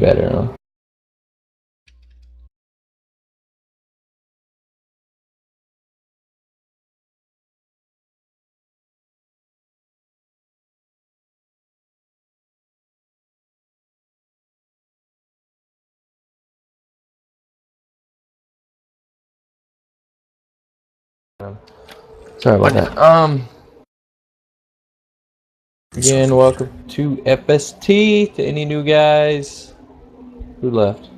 better, huh? Sorry about that. Again, welcome to FST. To any new guys who left.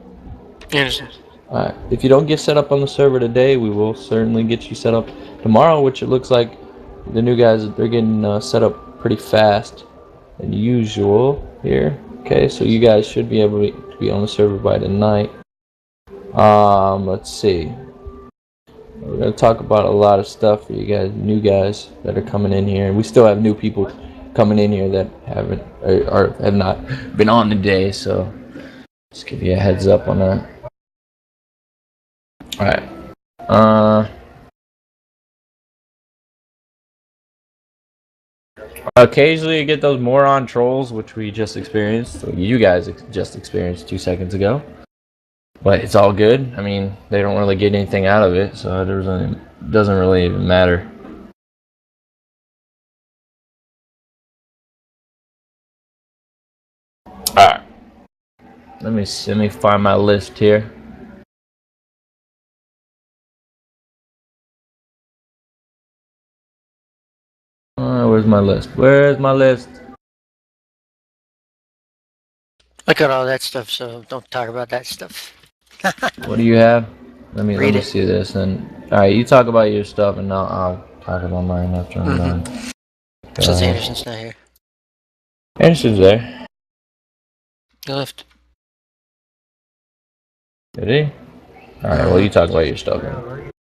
Anderson. Alright, if you don't get set up on the server today, we will certainly get you set up tomorrow, which it looks like the new guys, they're getting set up pretty fast than usual here. Okay, so you guys should be able to be on the server by tonight. Let's see. We're going to talk about a lot of stuff for you guys, new guys that are coming in here. And we still have new people coming in here that haven't or have not been on today, so just give you a heads up on that. Alright. Occasionally you get those moron trolls, which we just experienced. So you guys just experienced 2 seconds ago. But it's all good. I mean, they don't really get anything out of it, so it doesn't really even matter. Alright. Let me find my list here. Where's my list? Where's my list? I got all that stuff, so don't talk about that stuff. What do you have? Let me Read it. see this. And all right, you talk about your stuff, and I'll talk about mine after I'm done. Since Anderson's not here. Anderson's there. He left. Did he? All right. Well, you talk about your stuff. Then.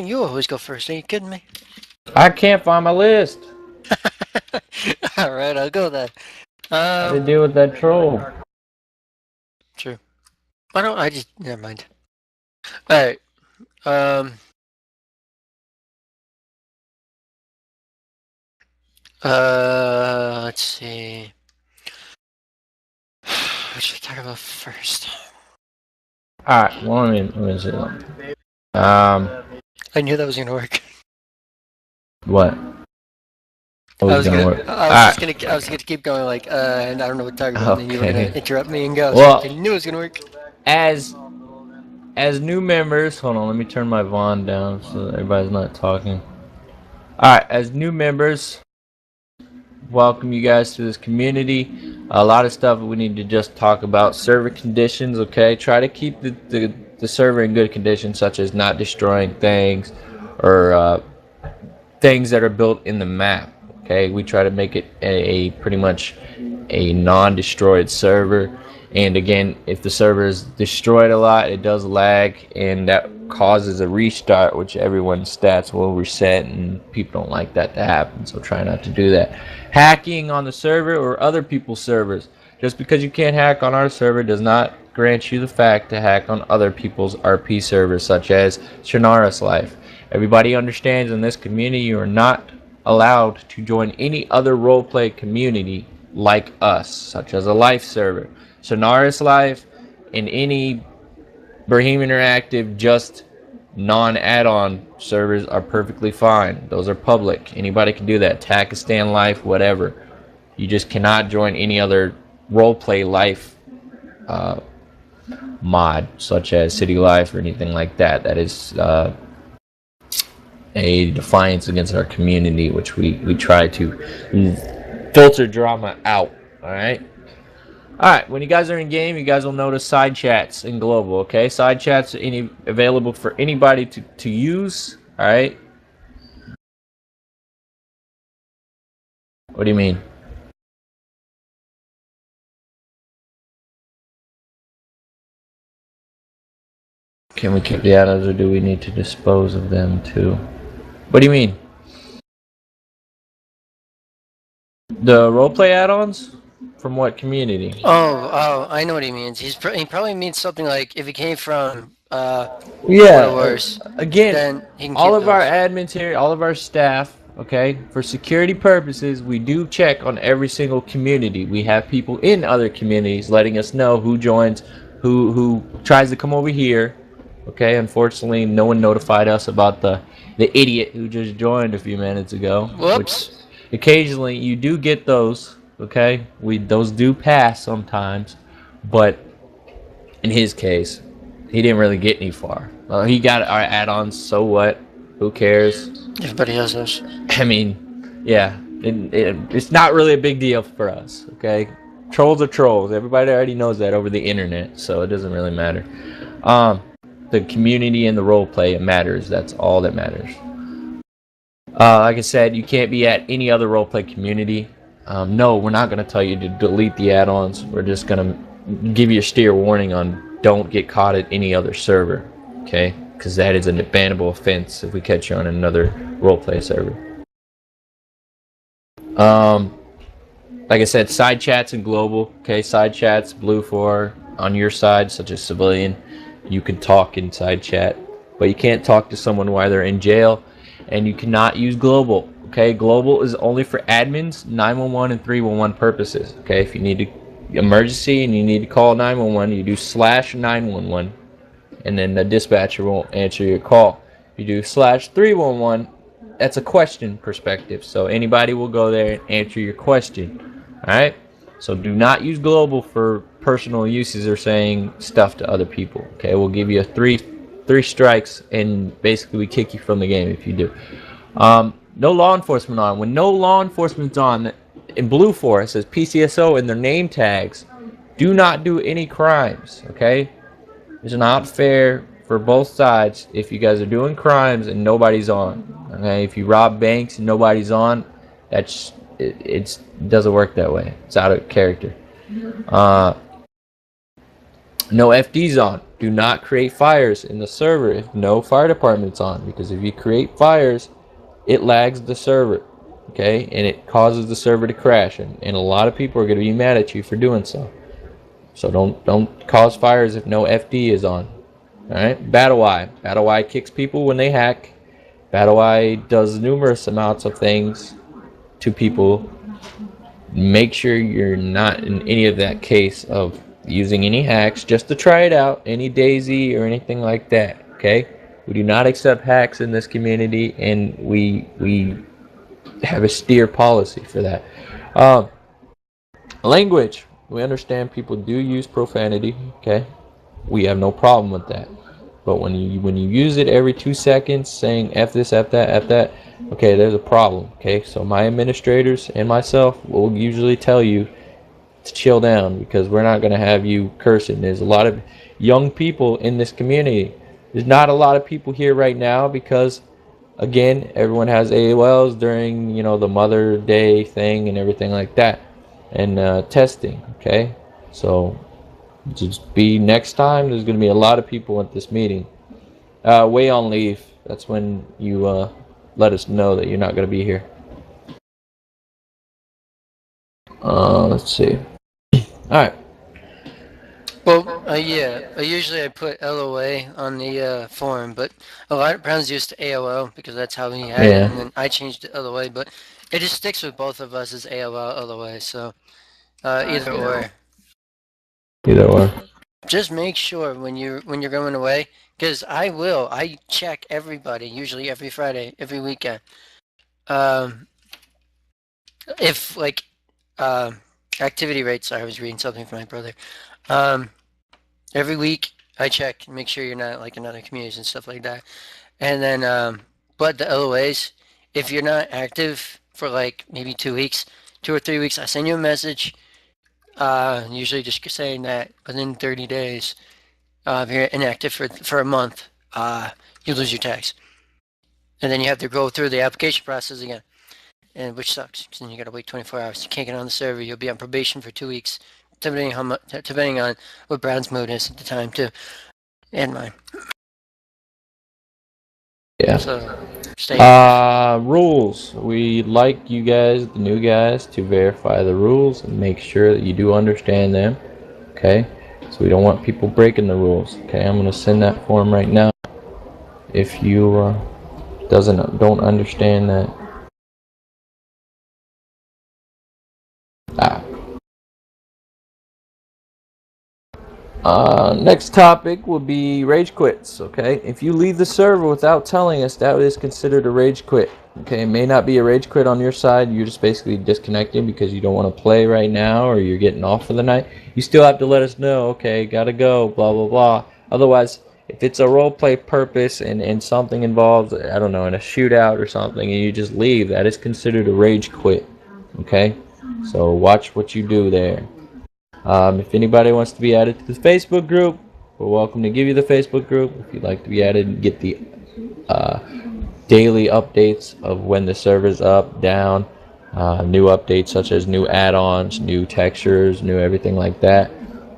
You always go first. Are you kidding me? I can't find my list. All right, I'll go then. How to deal with that troll? True. Why don't I just never mind. All right. Let's see. What should I talk about first? All right. Well, let me see. I knew that was gonna work. What? I was gonna keep going like, and I don't know what to talk about, and then you were gonna interrupt me and go. Well, so I knew it was gonna work. As new members, hold on. Let me turn my volume down so that everybody's not talking. All right. As new members, welcome you guys to this community. A lot of stuff we need to just talk about. Server conditions, okay? Try to keep the server in good condition, such as not destroying things or things that are built in the map, okay? We try to make it a pretty much a non-destroyed server. And again, if the server is destroyed a lot, it does lag, and that causes a restart, which everyone's stats will reset, and people don't like that to happen, so try not to do that. Hacking on the server or other people's servers. Just because you can't hack on our server does not grant you the fact to hack on other people's RP servers, such as Shannara's Life. Everybody understands in this community you are not allowed to join any other roleplay community like us, such as a life server. Shannara's Life and any Brahim Interactive just non-add-on servers are perfectly fine. Those are public. Anybody can do that. Takistan Life, whatever. You just cannot join any other roleplay life mod, such as City Life or anything like that. That is a defiance against our community, which we try to filter drama out. Alright, when you guys are in game, you guys will notice side chats in global, okay? Side chats are available for anybody to use, alright? What do you mean? Can we keep the add-ons, or do we need to dispose of them too? What do you mean? The roleplay add-ons? From what community? Oh, I know what he means. He probably means something like if it came from yeah. Again, then he can all keep of our those. admins here, all of our staff okay, for security purposes, we do check on every single community. We have people in other communities letting us know who joins, who tries to come over here. Okay, unfortunately, no one notified us about the idiot who just joined a few minutes ago. Whoops. Which occasionally you do get those. Okay, those do pass sometimes, but in his case, he didn't really get any far. He got our add-ons, so what? Who cares? Everybody has those. I mean, yeah, it's not really a big deal for us, okay? Trolls are trolls. Everybody already knows that over the internet, so it doesn't really matter. The community and the role play, it matters. That's all that matters. Like I said, you can't be at any other roleplay community. No, we're not going to tell you to delete the add-ons. We're just going to give you a steer warning on don't get caught at any other server, okay? Because that is a bannable offense if we catch you on another roleplay server. Like I said, side chats and global, okay? Side chats, blue for on your side, such as civilian. You can talk in side chat, but you can't talk to someone while they're in jail. And you cannot use global, okay? Global is only for admins, 911 and 311 purposes, okay? If you need to emergency and you need to call 911, you do /911, and then the dispatcher won't answer your call. If you do /311, that's a question perspective, so anybody will go there and answer your question. All right, so do not use global for personal uses or saying stuff to other people. Okay, we'll give you a three strikes, and basically we kick you from the game if you do. No law enforcement on. When no law enforcement's on, in blue for it says PCSO in their name tags. Do not do any crimes. Okay, it's not fair for both sides if you guys are doing crimes and nobody's on. Okay, if you rob banks and nobody's on, it doesn't work that way. It's out of character. No FDs on. Do not create fires in the server if no fire department's on, because if you create fires, it lags the server, okay, and it causes the server to crash, and a lot of people are going to be mad at you for doing so. So don't cause fires if no FD is on. All right, Battle kicks people when they hack. Battle does numerous amounts of things to people. Make sure you're not in any of that case of using any hacks just to try it out, any daisy or anything like that. Okay, we do not accept hacks in this community, and we have a steer policy for that. Language, we understand people do use profanity. Okay, we have no problem with that. But when you use it every 2 seconds, saying F this, F that, F that, okay, there's a problem. Okay, so my administrators and myself will usually tell you to chill down, because we're not going to have you cursing. There's a lot of young people in this community. There's not a lot of people here right now because, again, everyone has AOLs during, you know, the Mother Day thing and everything like that, and testing. Okay, so just be next time. There's going to be a lot of people at this meeting. Way on leave. That's when you let us know that you're not going to be here. Let's see. All right. Well, yeah. Usually I put LOA on the forum, but a lot of Brown's used to AOL because that's how we had it, and then I changed to LOA. But it just sticks with both of us as AOL, LOA. So either or. Either or. Just make sure when you're going away, because I check everybody usually every Friday, every weekend. If like activity rates, I was reading something from my brother. Every week I check, make sure you're not like in other communities and stuff like that. And then but the LOAs, if you're not active for like maybe 2 weeks, 2 or 3 weeks, I send you a message. Usually just saying that within 30 days, if you're inactive for a month, you lose your tags. And then you have to go through the application process again, and which sucks, because then you gotta wait 24 hours. You can't get on the server. You'll be on probation for 2 weeks, depending on what Brown's mood is at the time too, and mine. Yeah. So, rules. We like you guys, the new guys, to verify the rules and make sure that you do understand them. Okay, so we don't want people breaking the rules. Okay, I'm gonna send that form right now. If you don't understand that Next topic will be rage quits. Okay, if you leave the server without telling us, that is considered a rage quit. Okay, it may not be a rage quit on your side. You're just basically disconnecting because you don't want to play right now, or you're getting off for the night. You still have to let us know. Okay, gotta go. Blah blah blah. Otherwise, if it's a role play purpose and something involves, I don't know, in a shootout or something, and you just leave, that is considered a rage quit. Okay, so watch what you do there. If anybody wants to be added to the Facebook group, we're welcome to give you the Facebook group. If you'd like to be added and get the daily updates of when the server's up, down, new updates such as new add-ons, new textures, new everything like that,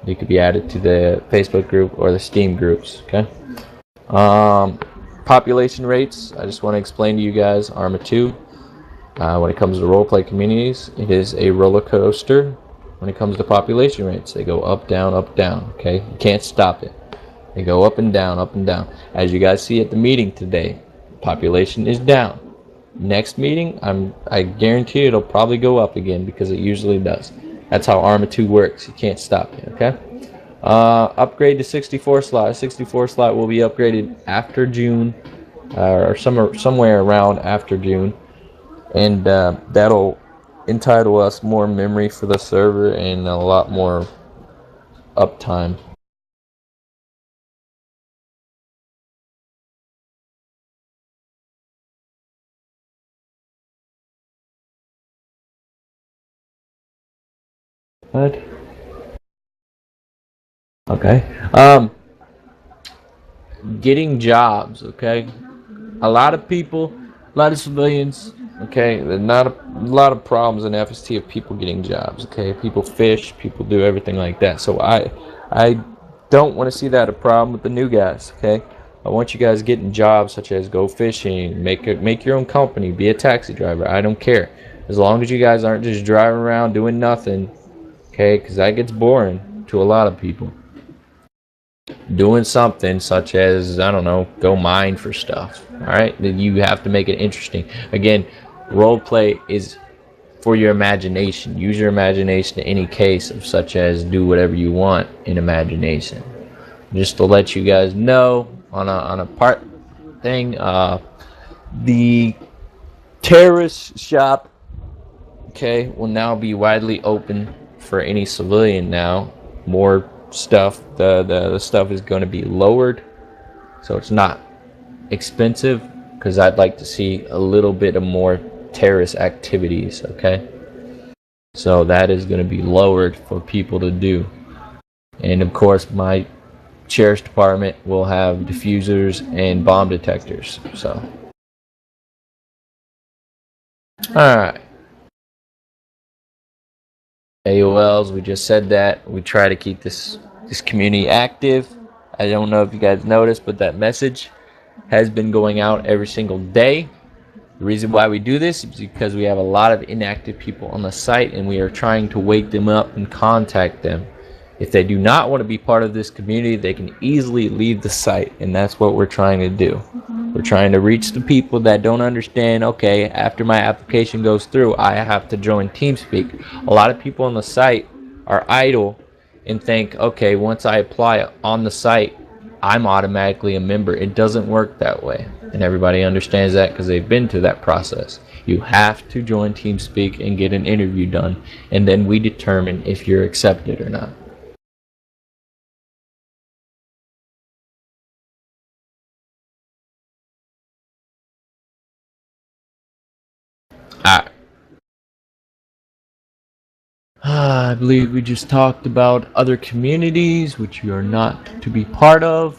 you could be added to the Facebook group or the Steam groups. Okay. Population rates. I just want to explain to you guys Arma 2. When it comes to roleplay communities, it is a roller coaster. When it comes to population rates, they go up, down, okay? You can't stop it. They go up and down, up and down. As you guys see at the meeting today, population is down. Next meeting, I guarantee it'll probably go up again because it usually does. That's how Arma 2 works. You can't stop it, okay? Upgrade to 64 slot. 64 slot will be upgraded after June, or somewhere around after June. And that'll entitle us more memory for the server and a lot more uptime. What? Okay. Getting jobs, okay? A lot of people, a lot of civilians, okay? There's not a lot of problems in FST of people getting jobs, okay? People fish, people do everything like that. So I don't want to see that a problem with the new guys, okay? I want you guys getting jobs such as go fishing, make your own company, be a taxi driver. I don't care. As long as you guys aren't just driving around doing nothing, okay? Because that gets boring to a lot of people. Doing something such as, I don't know, go mine for stuff. Alright, then you have to make it interesting. Again, role play is for your imagination. Use your imagination in any case of such as do whatever you want in imagination. Just to let you guys know on a part thing, the terrorist shop, okay, will now be widely open for any civilian now. More stuff, the stuff is going to be lowered, so it's not expensive, because I'd like to see a little bit of more terrorist activities, okay? So that is going to be lowered for people to do. And of course my sheriff's department will have diffusers and bomb detectors. So alright, AOLs, we just said that. We try to keep this community active. I don't know if you guys noticed, but that message has been going out every single day. The reason why we do this is because we have a lot of inactive people on the site, and we are trying to wake them up and contact them. If they do not want to be part of this community, they can easily leave the site, and that's what we're trying to do. We're trying to reach the people that don't understand, okay, after my application goes through, I have to join Teamspeak. A lot of people on the site are idle and think, okay, once I apply on the site, I'm automatically a member. It doesn't work that way, and everybody understands that because they've been through that process. You have to join Teamspeak and get an interview done, and then we determine if you're accepted or not. Alright. I believe we just talked about other communities which you are not to be part of.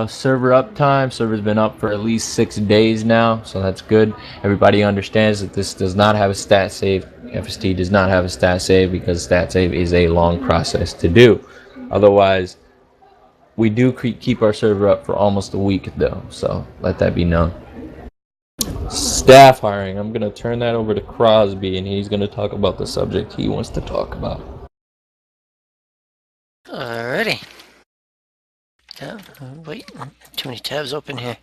Server uptime. Server's been up for at least 6 days now, so that's good. Everybody understands that this does not have a stat save. FST does not have a stat save because stat save is a long process to do. Otherwise, we do keep our server up for almost a week though, so let that be known. Staff hiring. I'm going to turn that over to Crosby, and he's going to talk about the subject he wants to talk about. Alrighty. Yeah, wait, too many tabs open here.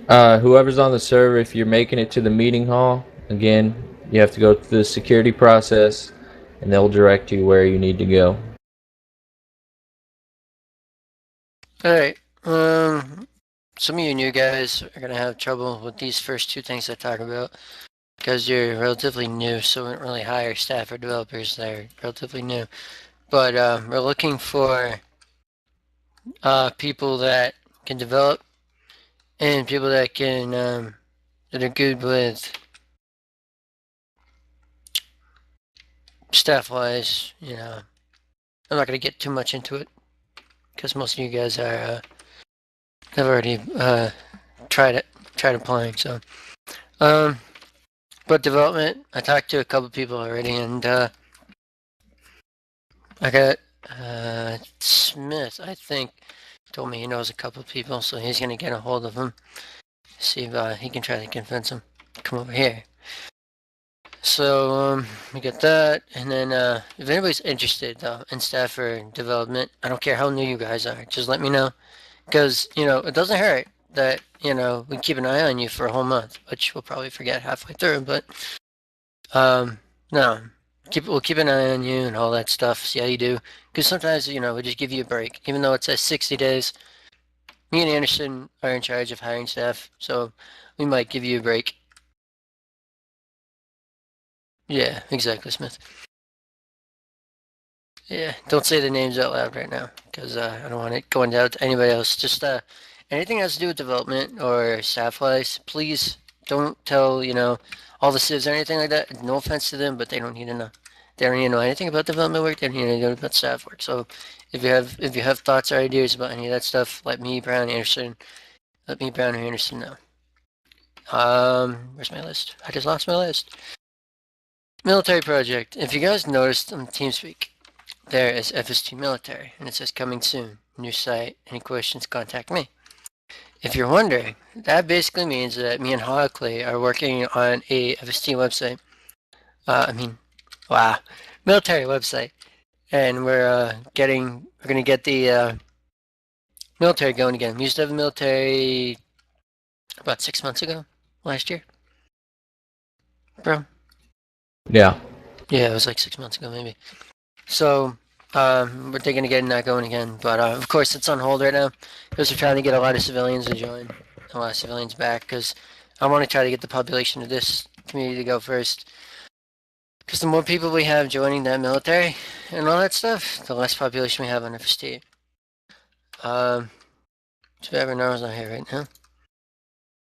Whoever's on the server, if you're making it to the meeting hall, again, you have to go through the security process, and they'll direct you where you need to go. All right. Some of you new guys are gonna have trouble with these first two things I talk about because you're relatively new, so we don't really hire staff or developers that are relatively new. But we're looking for people that can develop and people that can that are good with staff wise. I'm not gonna get too much into it because most of you guys are have already tried it, tried applying. So, um, but development, I talked to a couple people already, and I got Smith. I think told me he knows a couple people, so he's gonna get a hold of him, see if he can try to convince him to come over here. So we got that, and then if anybody's interested in staff or development, I don't care how new you guys are, just let me know, because it doesn't hurt that we keep an eye on you for a whole month, which we'll probably forget halfway through, but no, we'll keep an eye on you and all that stuff, see how you do, because sometimes we just give you a break, even though it says 60 days. Me and Anderson are in charge of hiring staff, so we might give you a break. Yeah, exactly, Smith. Yeah, don't say the names out loud right now, because I don't want it going out to anybody else. Just anything that has to do with development or staff-wise, please don't tell, all the civs or anything like that. No offense to them, but they don't need to know. They don't need to know anything about development work. They don't need to know about staff work. So if you have thoughts or ideas about any of that stuff, let me, Brown, Anderson, or Anderson know. Where's my list? I just lost my list. Military project. If you guys noticed on Teamspeak, there is FST Military, and it says coming soon. New site. Any questions, contact me. If you're wondering, that basically means that me and Hockley are working on a FST website. Wow, military website, and we're gonna get the military going again. We used to have a military about 6 months ago, last year, bro. Yeah. Yeah, it was like 6 months ago, maybe. So we're thinking of getting that going again, but of course it's on hold right now because we're trying to get a lot of civilians to join, a lot of civilians back, because I want to try to get the population of this community to go first. Because the more people we have joining that military and all that stuff, the less population we have on FST. Survivor Narrow's not here right now.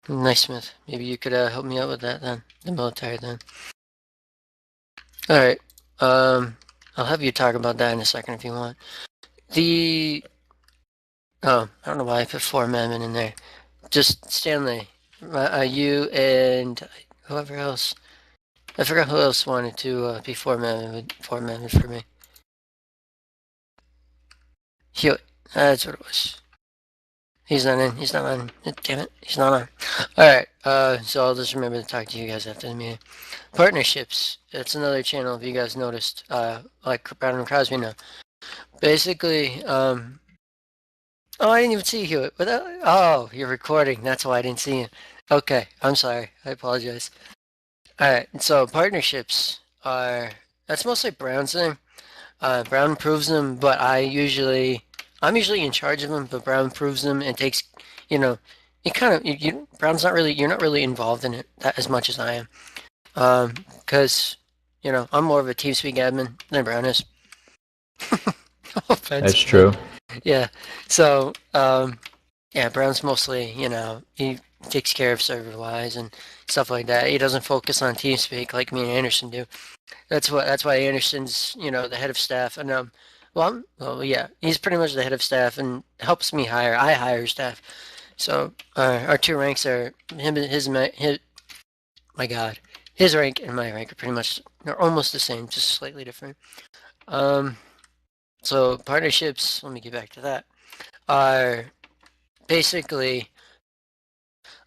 Nice, Smith. Maybe you could help me out with that then, the military then. All right. I'll have you talk about that in a second if you want. I don't know why I put 4 men in there. Just Stanley, you and whoever else. I forgot who else wanted to be 4 men for me. Hewitt, that's what it was. He's not in. He's not on. Damn it, he's not on. All right. So I'll just remember to talk to you guys after the meeting. Partnerships. That's another channel. If you guys noticed, like Brown and Crosby now. Basically, oh, I didn't even see you. Oh, you're recording. That's why I didn't see you. Okay, I'm sorry. I apologize. All right. So partnerships that's mostly Brown's thing. Brown approves them, but I'm usually in charge of them. But Brown approves them and takes, you know, you kind of Brown's not really you're not really involved in it as much as I am. Because I'm more of a TeamSpeak admin than Brown is. No offense. That's true. Yeah. So, yeah, Brown's mostly, he takes care of server-wise and stuff like that. He doesn't focus on TeamSpeak like me and Anderson do. That's why Anderson's, the head of staff. And well, yeah, he's pretty much the head of staff and helps me hire. I hire staff. So our two ranks are him and his my God, his rank and my rank are pretty much they're almost the same, just slightly different. So partnerships. Let me get back to that. Are basically,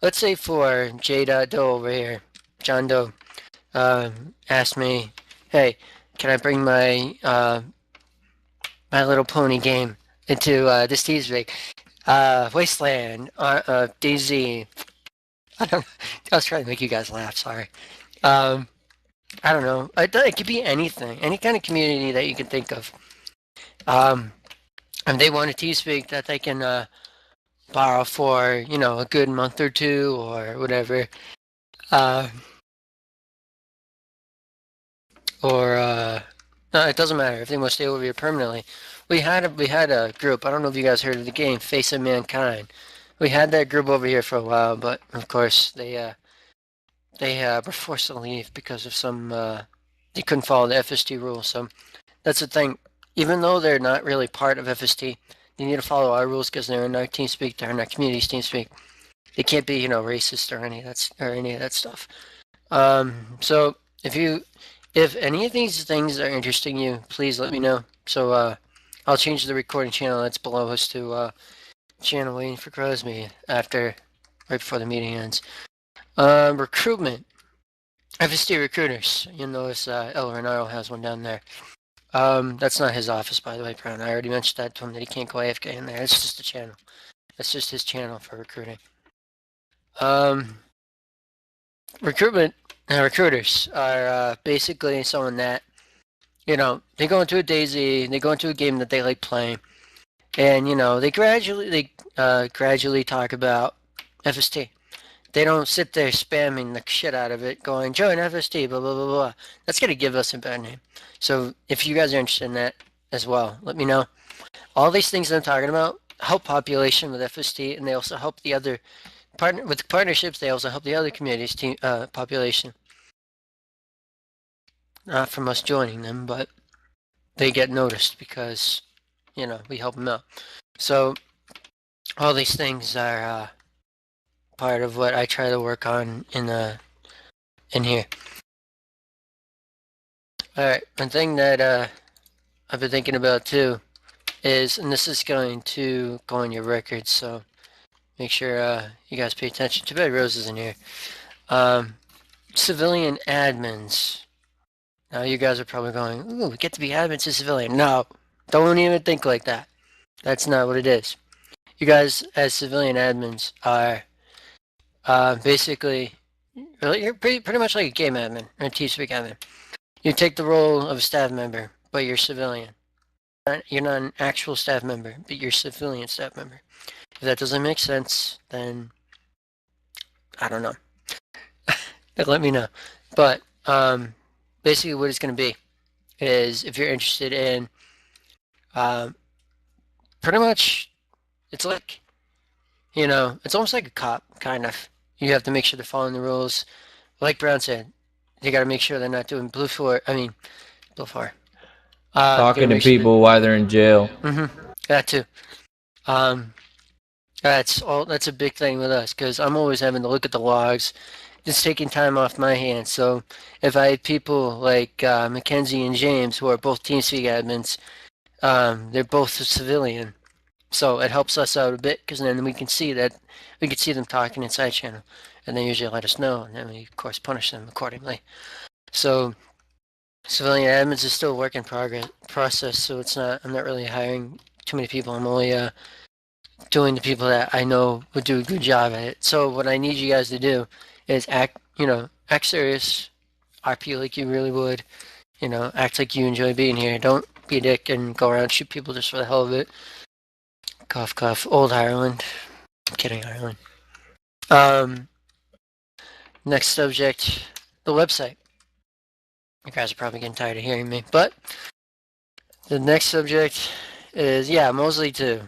let's say for J. Doe over here, John Doe, asked me, "Hey, can I bring my My Little Pony game into this Teamspeak? Wasteland, DZ." I don't. I was trying to make you guys laugh. Sorry. I don't know. It could be anything, any kind of community that you can think of. and they want a Teamspeak that they can borrow for a good month or two or whatever, uh, or no, it doesn't matter if they want to stay over here permanently. We had a group. I don't know if you guys heard of the game Face of Mankind. We had that group over here for a while, but of course they were forced to leave because of some they couldn't follow the FST rules. So that's the thing. Even though they're not really part of FST, they need to follow our rules because they're in our TeamSpeak, they're in our community's TeamSpeak. They can't be racist or any of that stuff. So if any of these things are interesting you, please let me know. So I'll change the recording channel that's below us to channel waiting for Crosby right before the meeting ends. Recruitment. FST recruiters. You'll notice El Renaro has one down there. That's not his office, by the way, Brown. I already mentioned that to him that he can't go AFK in there. It's just a channel. That's just his channel for recruiting. Recruitment recruiters are basically someone that they go into a daisy, they go into a game that they like playing, and they gradually talk about FST. They don't sit there spamming the shit out of it, going join FST, blah blah blah blah. That's gonna give us a bad name. So if you guys are interested in that as well, let me know. All these things that I'm talking about help population with FST, and they also help the other with partnerships. They also help the other communities population. Not from us joining them, but they get noticed because we help them out. So all these things are part of what I try to work on in here. All right, one thing that I've been thinking about too is, and this is going to go on your records, so make sure you guys pay attention. Too bad Rose isn't here. Civilian admins. Now you guys are probably going, ooh, we get to be admins to civilian. No, don't even think like that. That's not what it is. You guys, as civilian admins, are basically, you're pretty much like a game admin or a Teamspeak admin. You take the role of a staff member, but you're civilian. You're not an actual staff member, but you're a civilian staff member. If that doesn't make sense, then I don't know. Let me know. But basically, what it's going to be is if you're interested in pretty much, it's like, it's almost like a cop, kind of. You have to make sure they're following the rules. Like Brown said, they got to make sure they're not doing blue for. Talking to people while they're in jail. That too. That's a big thing with us because I'm always having to look at the logs. It's taking time off my hands. So if I had people like Mackenzie and James, who are both TeamSpeak admins, they're both civilian. So it helps us out a bit because then we can see them talking inside channel, and they usually let us know, and then we of course punish them accordingly. So civilian admins is still a work in process. So I'm not really hiring too many people. I'm only doing the people that I know would do a good job at it. So what I need you guys to do is act serious, RP like you really would, act like you enjoy being here. Don't be a dick and go around and shoot people just for the hell of it. Cough, cough. Old Ireland. I'm kidding, Ireland. Next subject, the website. You guys are probably getting tired of hearing me, but the next subject is, Mosley 2.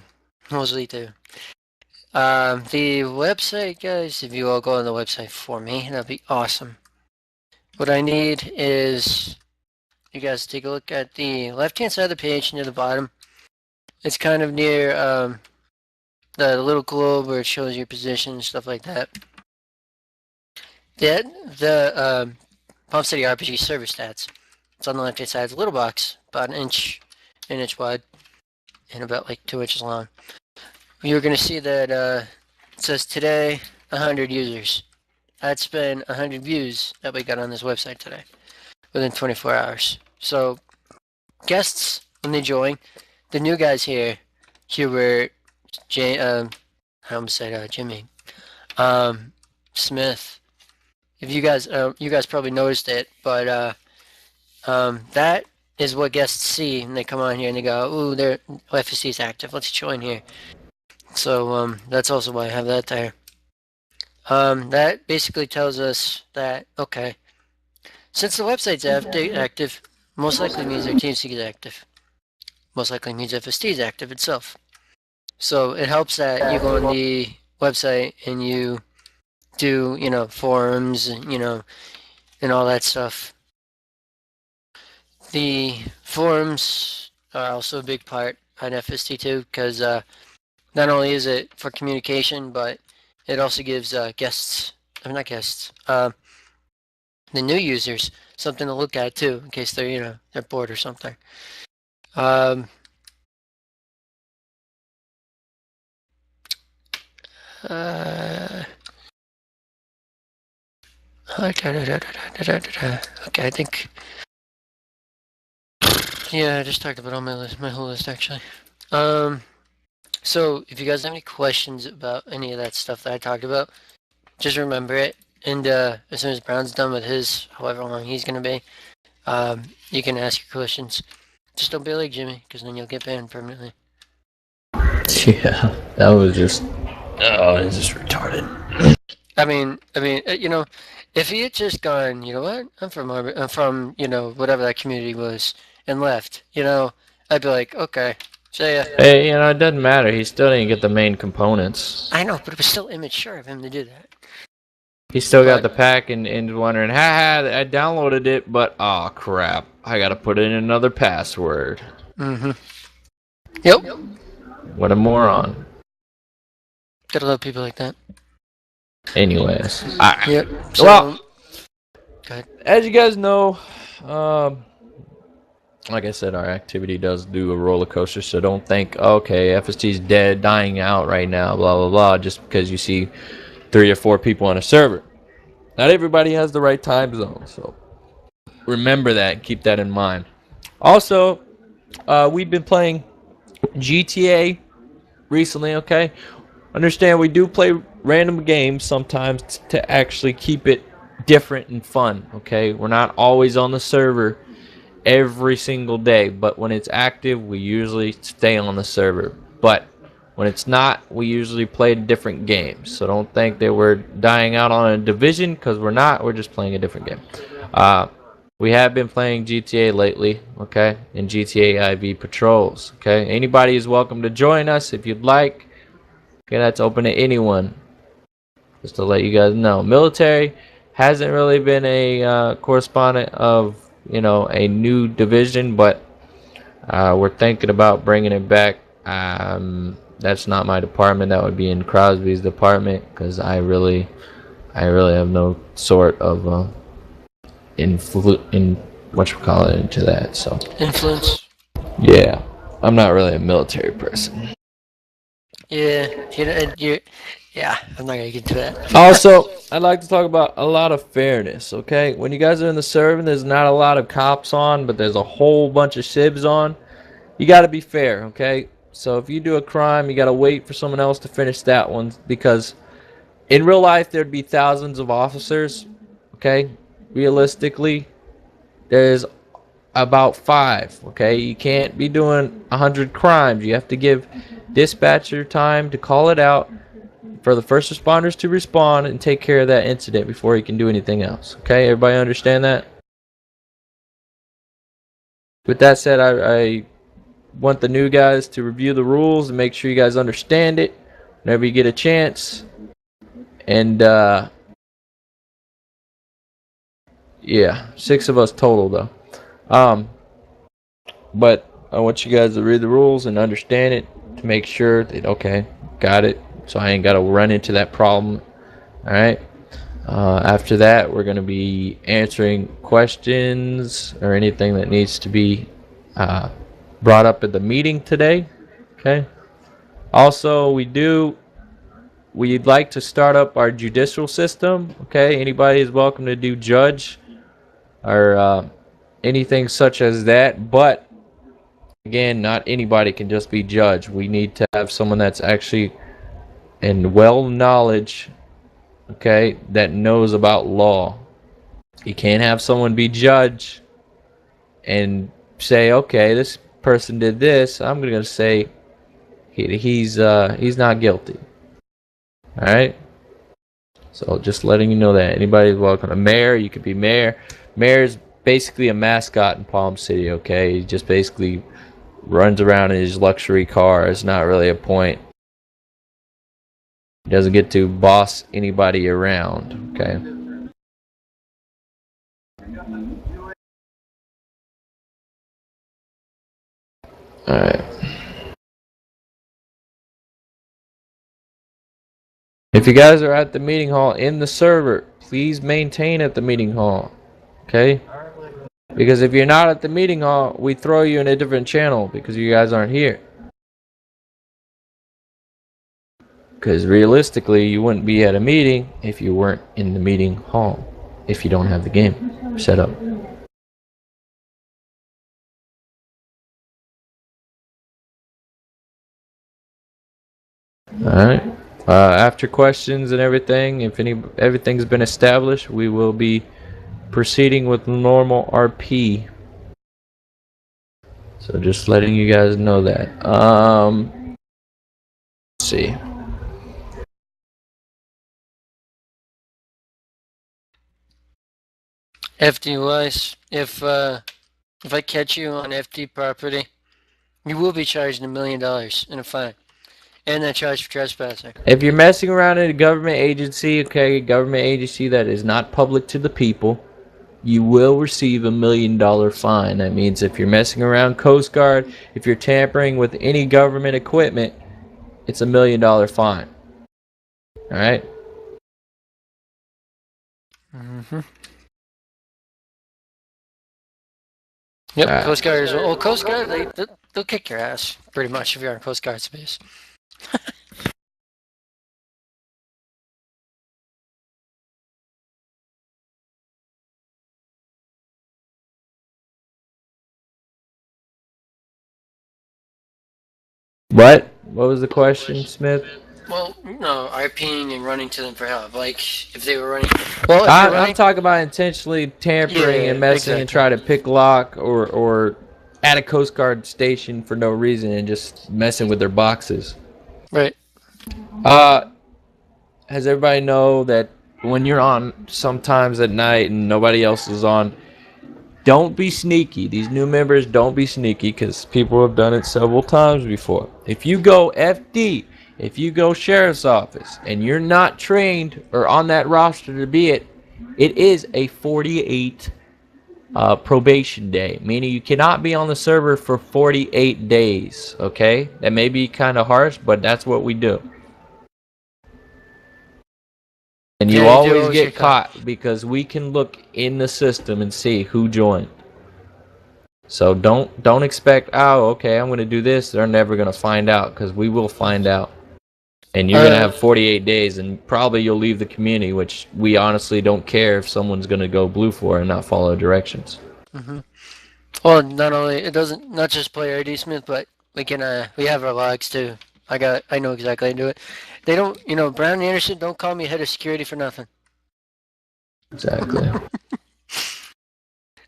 Mosley 2. The website, guys, if you all go on the website for me, that'd be awesome. What I need is you guys take a look at the left-hand side of the page near the bottom. It's kind of near the little globe where it shows your position and stuff like that. The Palm City RPG server stats. It's on the left-hand side. It's a little box, about an inch wide, and about like 2 inches long. You're going to see that it says today 100 users. That's been 100 views that we got on this website today within 24 hours. So guests, when they join, the new guys here, Hubert, I almost said Jimmy, Smith. If you guys probably noticed it, but that is what guests see, and they come on here and they go, "Ooh, their FST is active. Let's join here." So that's also why I have that there. That basically tells us that, okay, since the website's active, most likely means their Teamspeak is active. Most likely means FST is active itself. So it helps that you go on the website and you do, forums and, and all that stuff. The forums are also a big part on FST too, because not only is it for communication, but it also gives guests, not guests, the new users something to look at too, in case they're bored or something. Um, uh, okay, I think. Yeah, I just talked about all my whole list actually. So if you guys have any questions about any of that stuff that I talked about, just remember it. And as soon as Brown's done with his, however long he's gonna be, you can ask your questions. Just don't be like Jimmy, because then you'll get banned permanently. Yeah, that was just, oh, it's just retarded. I mean, if he had just gone, you know what, I'm from, whatever that community was, and left, I'd be like, okay, see ya. Hey, it doesn't matter. He still didn't get the main components. I know, but it was still immature of him to do that. He still got But the pack and wondering, haha, I downloaded it, but oh crap, I gotta put in another password. Yep. What a moron. Gotta love people like that. Anyways, Yep. So, well, go ahead. as you guys know, like I said, our activity does do a roller coaster, so don't think, okay, FST's dead, dying out right now, blah blah blah, just because you see 3 or 4 people on a server. Not everybody has the right time zone, so remember that, keep that in mind. Also, we've been playing GTA recently, okay? Understand we do play random games sometimes to actually keep it different and fun, okay? We're not always on the server every single day, but when it's active, we usually stay on the server. But when it's not, we usually play different games. So don't think that we're dying out on a division, because we're not. We're just playing a different game. We have been playing GTA lately, okay? And GTA IV patrols, okay? Anybody is welcome to join us if you'd like. Okay, that's open to anyone. Just to let you guys know. Military hasn't really been a correspondent of, a new division, but we're thinking about bringing it back. That's not my department. That would be in Crosby's department, because I really have no sort of into that. So Influence. yeah, I'm not really a military person. Yeah. Yeah. I'm not gonna get to that. Also, I'd like to talk about a lot of fairness, okay? When you guys are in the server and there's not a lot of cops on, but there's a whole bunch of shibs on, you got to be fair, okay? So if you do a crime, you got to wait for someone else to finish that one, because in real life there'd be thousands of officers, okay? Realistically, there's about 5, okay? You can't be doing 100 crimes. You have to give dispatcher time to call it out, for the first responders to respond and take care of that incident before he can do anything else. Okay, everybody understand that? With that said, I want the new guys to review the rules and make sure you guys understand it whenever you get a chance. And yeah, 6 of us total though. But I want you guys to read the rules and understand it to make sure that, okay, got it, so I ain't got to run into that problem. All right. After that, we're going to be answering questions or anything that needs to be brought up at the meeting today. Okay. Also, we'd like to start up our judicial system. Okay. Anybody is welcome to do judge or anything such as that. But again, not anybody can just be judge. We need to have someone that's actually in well knowledge, okay, that knows about law. You can't have someone be judge and say, okay, this person did this, I'm gonna say he's not guilty. All right. So just letting you know that anybody's welcome. A mayor, you could be mayor. Mayor's basically a mascot in Palm City. Okay, he just basically runs around in his luxury car. It's not really a point. He doesn't get to boss anybody around. Okay. All right. If you guys are at the meeting hall in the server, please maintain at the meeting hall. Okay? Because if you're not at the meeting hall, we throw you in a different channel because you guys aren't here. Because realistically, you wouldn't be at a meeting if you weren't in the meeting hall. If you don't have the game set up. Alright. After questions and everything, if everything's been established, we will be proceeding with normal RP. So just letting you guys know that. Let's see. FD wise, if I catch you on FD property, you will be charged $1 million in a fine, and then charged for trespassing. If you're messing around in a government agency, okay, government agency that is not public to the people, you will receive $1 million fine. That means if you're messing around Coast Guard, if you're tampering with any government equipment, it's $1 million fine. All right. Yep, Coast Guard is well. Coast Guard, they'll kick your ass pretty much if you're in Coast Guard space. What? What was the question, Smith? Well, no, RPing and running to them for help. Like if they were running. Well, if I'm talking about intentionally tampering and messing and trying to pick lock or at a Coast Guard station for no reason and just messing with their boxes. Right. Has everybody know that when you're on sometimes at night and nobody else is on, don't be sneaky. These new members, don't be sneaky because people have done it several times before. If you go FD, if you go sheriff's office, and you're not trained or on that roster to be it is a 48 probation day, meaning you cannot be on the server for 48 days. Okay, that may be kind of harsh, but that's what we do. And you always get caught because we can look in the system and see who joined. So don't expect, oh, okay, I'm going to do this. They're never going to find out because we will find out. And you're going to have 48 days and probably you'll leave the community, which we honestly don't care if someone's going to go blue for and not follow directions. Well, not just player ID, Smith, but we have our logs too. I know exactly how to do it. They don't, Brown and Anderson don't call me head of security for nothing. Exactly.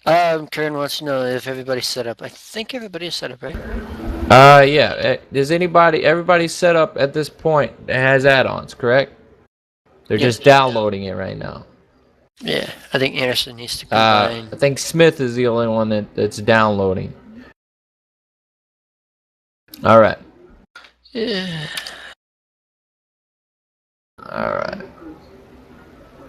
Karen wants to know if everybody's set up. I think everybody's set up, right? Yeah. Does everybody's set up at this point that has add-ons, correct? They're just downloading it right now. Yeah, I think Anderson needs to combine. I think Smith is the only one that's downloading. All right. Yeah. All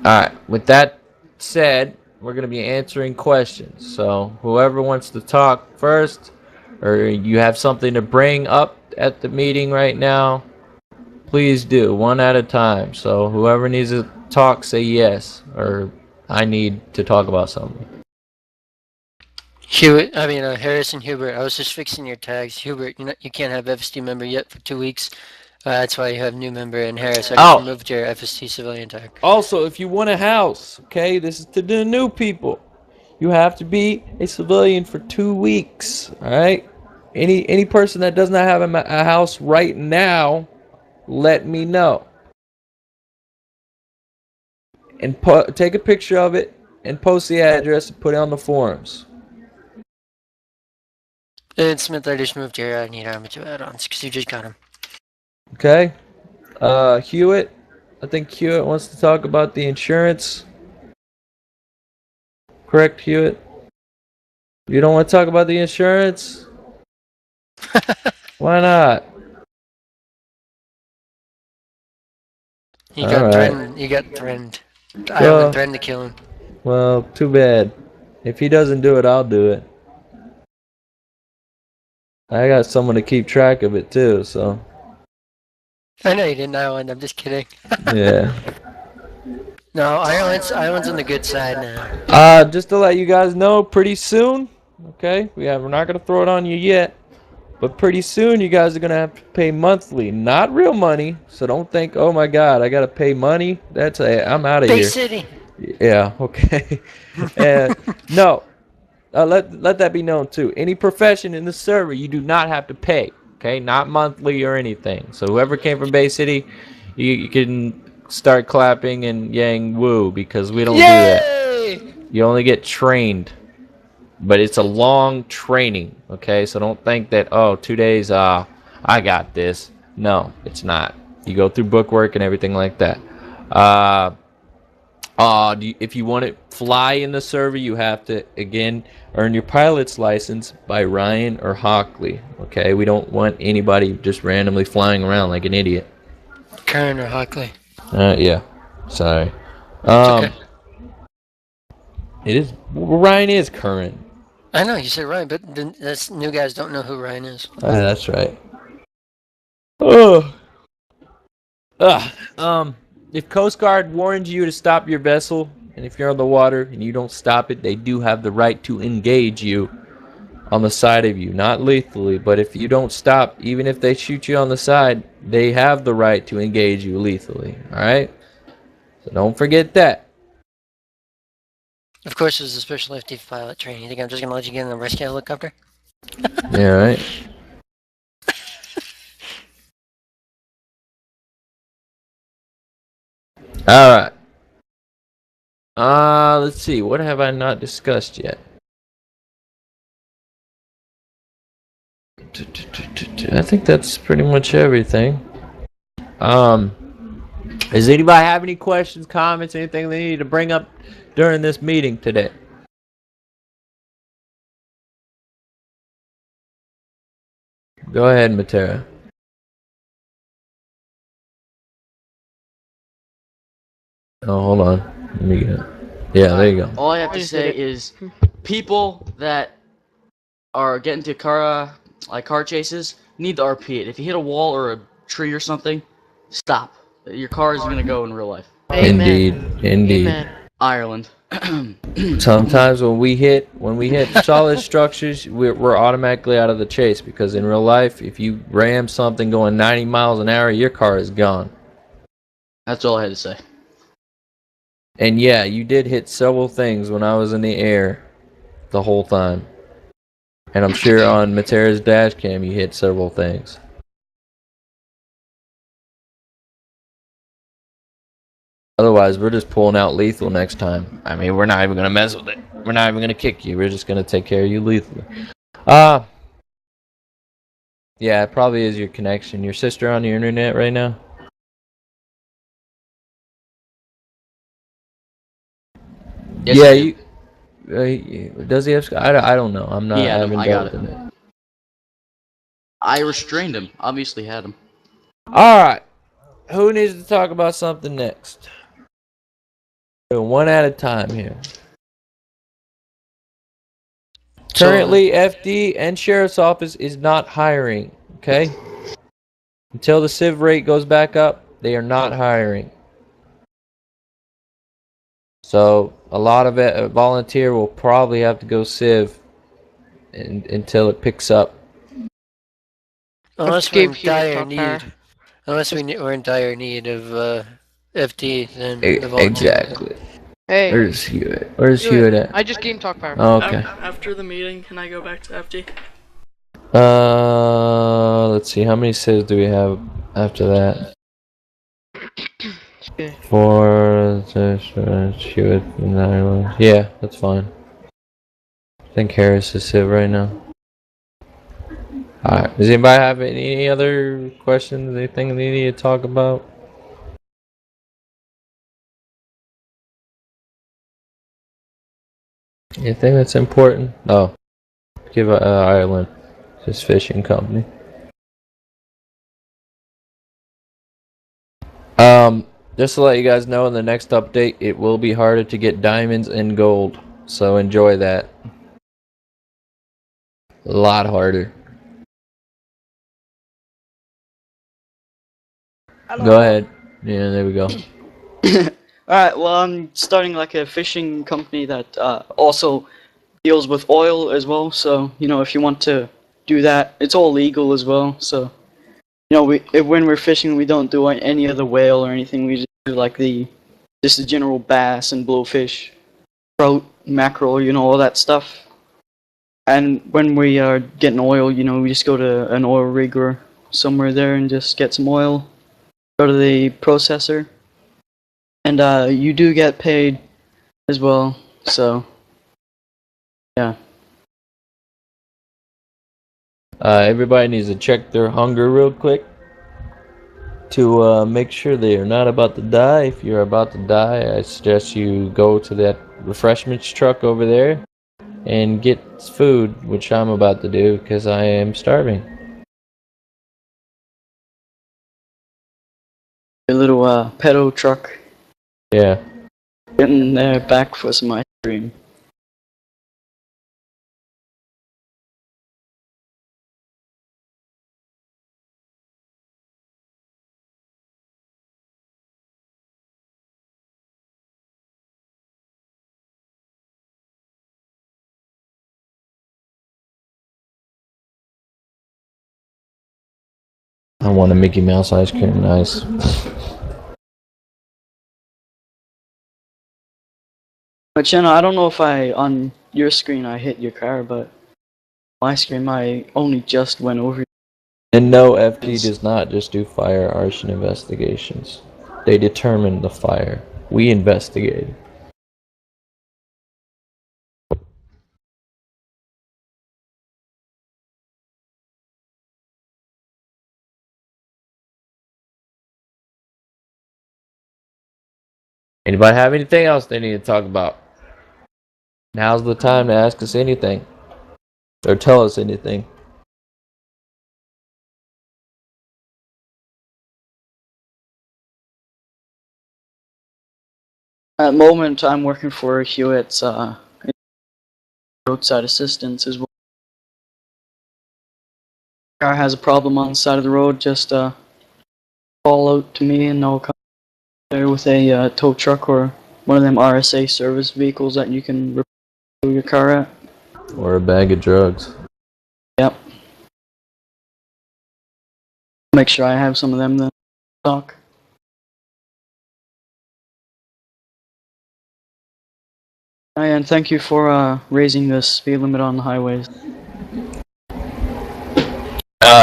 right. With that said, we're going to be answering questions. So whoever wants to talk first, or you have something to bring up at the meeting right now, please do, one at a time. So whoever needs to talk, say yes, or I need to talk about something. Harrison Hubert, I was just fixing your tags. Hubert, you can't have FST member yet for 2 weeks. That's why you have new member and Harris. I just removed your FST civilian tag. Also, if you want a house, okay, this is to the new people. You have to be a civilian for 2 weeks. All right. Any person that does not have a house right now, let me know. And take a picture of it and post the address and put it on the forums. And Smith, I just moved your need armor to add-ons because you just got them. Okay. Hewitt. I think Hewitt wants to talk about the insurance. Correct, Hewitt? You don't want to talk about the insurance? Why not? He All got right. threatened. He got threatened. Ireland Well, threatened to kill him. well, too bad. If he doesn't do it, I'll do it. I got someone to keep track of it too, so I know you didn't, Ireland. I'm just kidding. yeah. No, Ireland's on the good side now. Just to let you guys know, pretty soon, okay? We're not gonna throw it on you yet, but pretty soon you guys are gonna have to pay monthly, not real money. So don't think, oh my God, I gotta pay money. I'm out of Bay here. City. Yeah, okay. No, let that be known too. Any profession in the server, you do not have to pay. Okay, not monthly or anything. So whoever came from Bay City, you can start clapping and yang woo because we don't do that. Yay! You only get trained, but it's a long training. Okay, so don't think that 2 days. I got this. No, it's not. You go through bookwork and everything like that. If you want to fly in the server, you have to, again, earn your pilot's license by Ryan or Hockley. Okay, we don't want anybody just randomly flying around like an idiot. Kern or Hockley. Yeah. Sorry. It's okay. It is. Ryan is current. I know you said Ryan, but that's new guys don't know who Ryan is. That's right. Oh. If Coast Guard warns you to stop your vessel, and if you're on the water and you don't stop it, they do have the right to engage you on the side of you. Not lethally, but if you don't stop, even if they shoot you on the side, they have the right to engage you lethally. Alright? So don't forget that. Of course, there's a special FT pilot training. You think I'm just gonna let you get in a rescue helicopter? Yeah, right? Alright. Let's see. What have I not discussed yet? I think that's pretty much everything. Does anybody have any questions, comments, anything they need to bring up during this meeting today? Go ahead, Matera. Oh, hold on. Let me get it. Yeah, there you go. All I have to say is, people that are getting to car chases need to RP it. If you hit a wall or a tree or something, stop. Your car is gonna go in real life. Indeed, indeed. Amen. Ireland. Sometimes when we hit solid structures, we're automatically out of the chase because in real life, if you ram something going 90 miles an hour, your car is gone. That's all I had to say. And yeah, you did hit several things when I was in the air the whole time. And I'm sure on Matera's dash cam you hit several things. Otherwise, we're just pulling out lethal next time. I mean, we're not even going to mess with it. We're not even going to kick you. We're just going to take care of you lethally. Yeah, it probably is your connection. Your sister on the internet right now? Yes, Yeah, you. Does he have? I don't know. I'm not. He had him. I got it. I restrained him. Obviously had him. All right. Who needs to talk about something next? One at a time here. Currently, FD and Sheriff's Office is not hiring. Okay. Until the civ rate goes back up, they are not hiring. So a lot of it, a volunteer will probably have to go civ until it picks up. Unless we're in dire need. Unless we're in dire need of FT, then the volunteer. Exactly. Hey. Where's Hewitt? Where's Hewitt at? I just game talk power. Oh, okay. After the meeting, can I go back to FD? Let's see. How many civs do we have after that? 4, Hewitt, and Ireland. Yeah, that's fine. I think Harris is civ right now. Alright, does anybody have any other questions, anything they need to talk about? Anything that's important? Oh, give Ireland, his fishing company. Just to let you guys know, in the next update, it will be harder to get diamonds and gold. So enjoy that. A lot harder. Go ahead. Yeah, there we go. Alright, well, I'm starting like a fishing company that also deals with oil as well. So, if you want to do that, it's all legal as well. So, when we're fishing, we don't do any other whale or anything. We just do like just the general bass and blowfish, trout, mackerel, all that stuff. And when we are getting oil, we just go to an oil rig or somewhere there and just get some oil, go to the processor, and you do get paid as well. So, yeah. Everybody needs to check their hunger real quick to make sure they are not about to die. If you're about to die, I suggest you go to that refreshments truck over there and get food, which I'm about to do because I am starving. A little pedo truck. Yeah. Getting there back for some ice cream. I want a Mickey Mouse ice cream, nice. But Jenna, I don't know if on your screen I hit your car, but my screen I only just went over. And no, FT does not just do fire arson investigations. They determine the fire. We investigate. Anybody have anything else they need to talk about? Now's the time to ask us anything. Or tell us anything. At the moment, I'm working for Hewitt's roadside assistance as well. Car has a problem on the side of the road, just call out to me and I'll come there with a tow truck or one of them RSA service vehicles that you can repair your car at. Or a bag of drugs. Yep. Make sure I have some of them then. Talk. And thank you for raising the speed limit on the highways.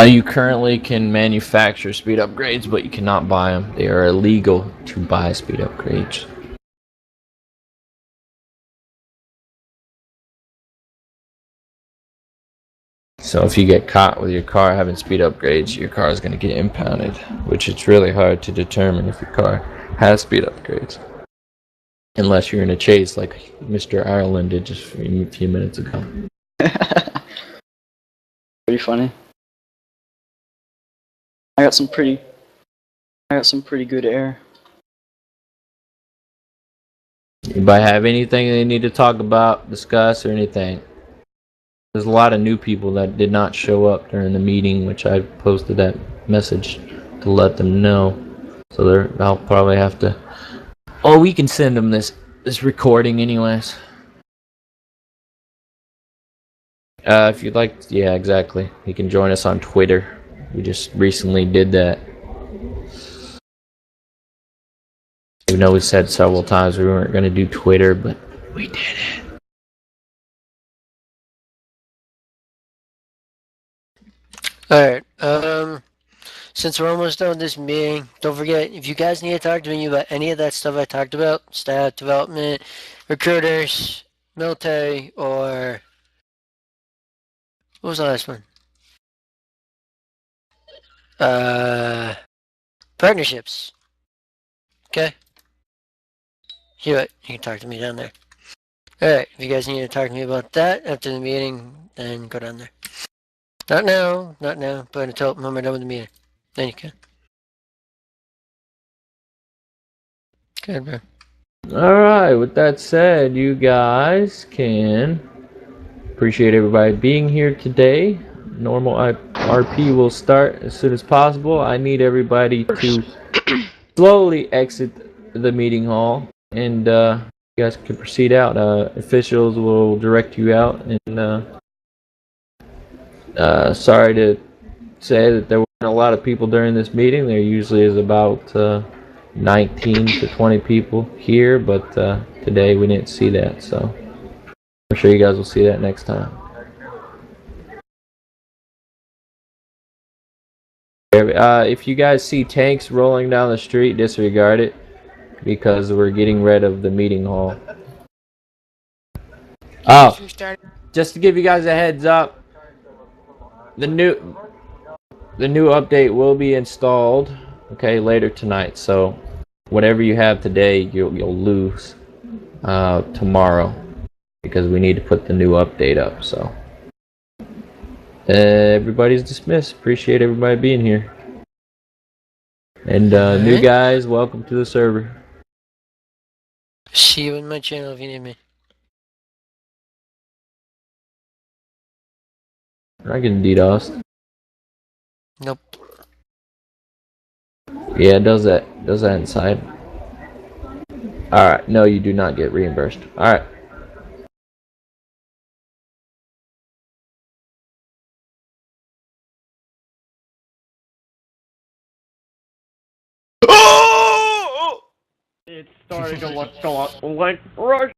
You currently can manufacture speed upgrades, but you cannot buy them. They are illegal to buy speed upgrades. So if you get caught with your car having speed upgrades, your car is going to get impounded, which it's really hard to determine if your car has speed upgrades. Unless you're in a chase like Mr. Ireland did just a few minutes ago. Pretty funny. I got some pretty good air. Anybody have anything they need to talk about, discuss, or anything? There's a lot of new people that did not show up during the meeting, which I posted that message to let them know. So I'll probably have to. Oh, we can send them this recording, anyways. If you'd like, yeah, exactly. You can join us on Twitter. We just recently did that. Even though we said several times we weren't going to do Twitter, but we did it. Alright, since we're almost done with this meeting, don't forget, if you guys need to talk to me about any of that stuff I talked about, staff development, recruiters, military, or what was the last one? Partnerships. Okay. You what? You can talk to me down there. Alright, if you guys need to talk to me about that after the meeting, then go down there. Not now, but until when we're done with the meeting. Then you can. Good, bro. Alright, with that said, you guys can appreciate everybody being here today. Normal RP will start as soon as possible. I need everybody to slowly exit the meeting hall, and you guys can proceed out. Officials will direct you out, and sorry to say that there weren't a lot of people during this meeting. There usually is about 19 to 20 people here, but today we didn't see that, so I'm sure you guys will see that next time. If you guys see tanks rolling down the street, disregard it, because we're getting rid of the meeting hall. Oh, just to give you guys a heads up, the new update will be installed, okay, later tonight. So whatever you have today, you'll lose tomorrow, because we need to put the new update up. So everybody's dismissed. Appreciate everybody being here. And new guys, welcome to the server. See you in my channel if you need me. I can DDoS. Nope. Yeah, it does that. Does that inside. Alright, no, you do not get reimbursed. Alright. It's starting to look like Rush.